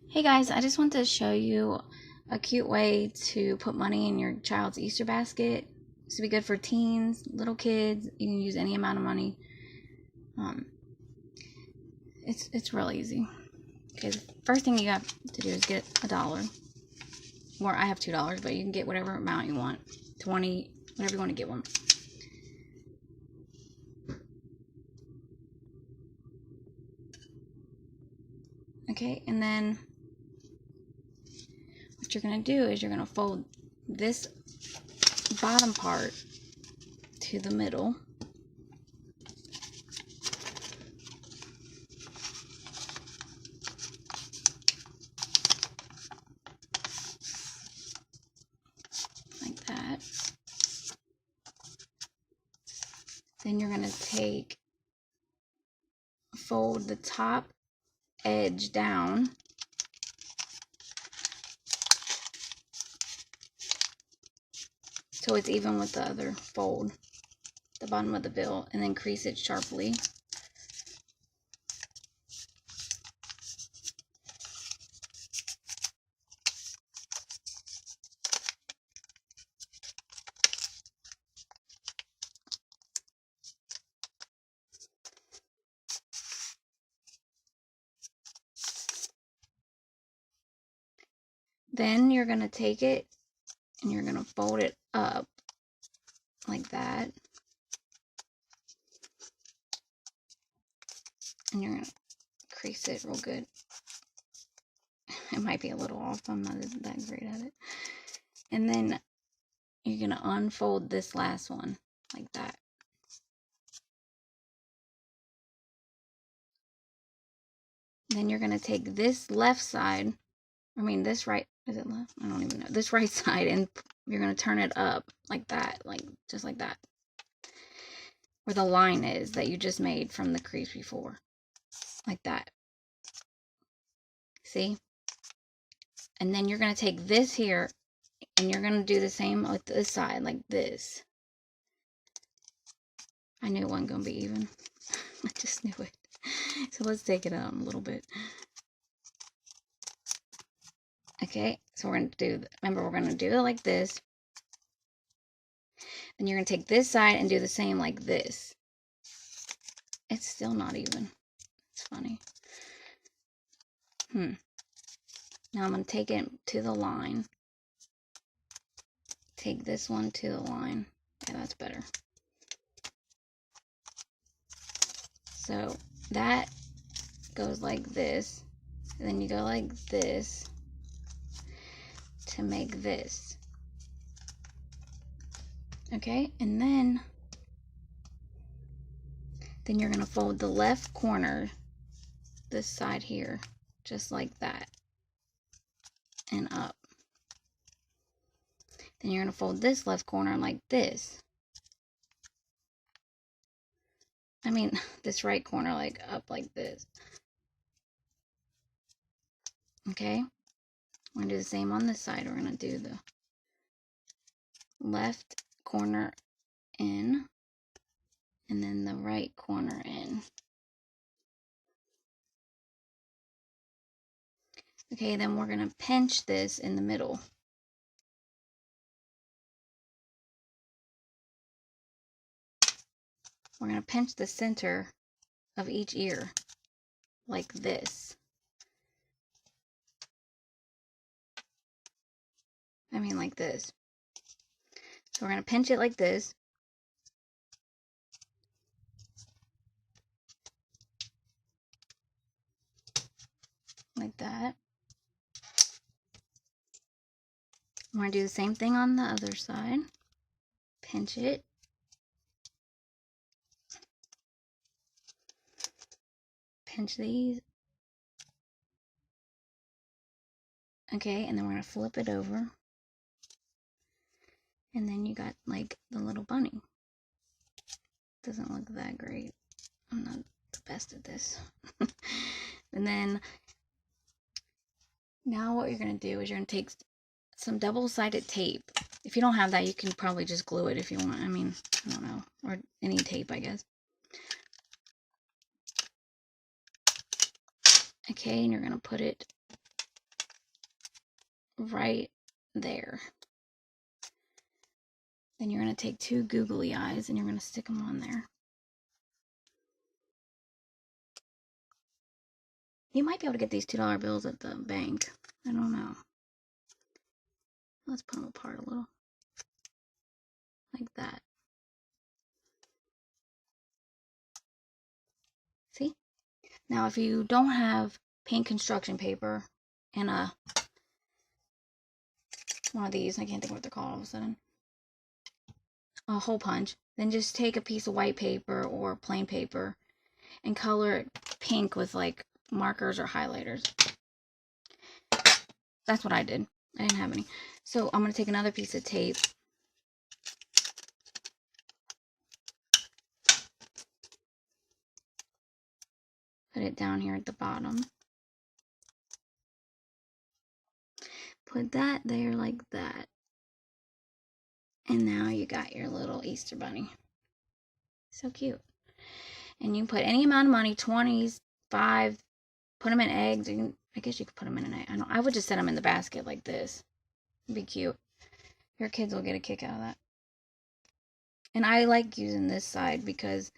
Hey guys, I just want to show you a cute way to put money in your child's Easter basket. This would be good for teens, little kids. You can use any amount of money. Um, it's real easy. Okay, the first thing you have to do is get $1. Or I have $2, but you can get whatever amount you want. 20, whatever you want to get one. Okay, and then what you're going to do is you're going to fold this bottom part to the middle. Like that. Then you're going to fold the top edge down so it's even with the other fold, the bottom of the bill, and then crease it sharply. Then you're going to take it and you're going to fold it up like that. And you're going to crease it real good. It might be a little off. I'm not that great at it. And then you're going to unfold this last one like that. Then you're going to take this left side, this right, is it left? I don't even know. This right side, and you're going to turn it up like that, just like that. Where the line is that you just made from the crease before. Like that. See? And then you're going to take this here, and you're going to do the same with this side, like this. I knew it wasn't going to be even. I just knew it. So let's take it a little bit. Okay, so we're going to do, remember we're going to do it like this. And you're going to take this side and do the same like this. It's still not even. It's funny. Now I'm going to take it to the line. Take this one to the line. Yeah, that's better. So that goes like this. And then you go like this to make this. Okay, and then you're going to fold the left corner, this side here, just like that, and up. Then you're going to fold this left corner like this. This right corner like up like this. Okay, we're going to do the same on this side. We're going to do the left corner in, and then the right corner in. Okay, then we're going to pinch this in the middle. We're going to pinch the center of each ear like this. Like this. So we're going to pinch it like this. Like that. We're going to do the same thing on the other side. Pinch it. Pinch these. Okay, and then we're going to flip it over. And then you got like the little bunny. Doesn't look that great. I'm not the best at this. And then now what you're going to do is you're going to take some double-sided tape. If you don't have that, you can probably just glue it if you want. I don't know. Or any tape, I guess. Okay, and you're going to put it right there. Then you're going to take 2 googly eyes and you're going to stick them on there. You might be able to get these $2 bills at the bank. I don't know. Let's put them apart a little. Like that. See? Now, if you don't have paint construction paper and one of these, I can't think of what they're called all of a sudden, a hole punch, then just take a piece of white paper or plain paper and color it pink with like markers or highlighters. That's what I did. I didn't have any. So I'm going to take another piece of tape. Put it down here at the bottom. Put that there like that. And now you got your little Easter bunny. So cute. And you can put any amount of money, 20s, 5, put them in eggs. I guess you could put them in an egg. I would just set them in the basket like this. It'd be cute. Your kids will get a kick out of that. And I like using this side because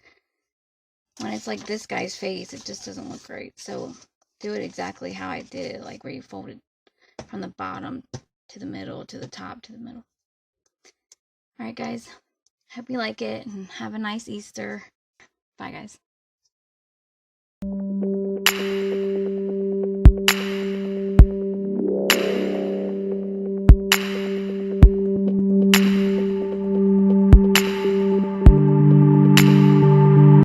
when it's like this guy's face, it just doesn't look great. So do it exactly how I did it, like where you folded from the bottom to the middle, to the top, to the middle. Alright guys, hope you like it and have a nice Easter. Bye guys.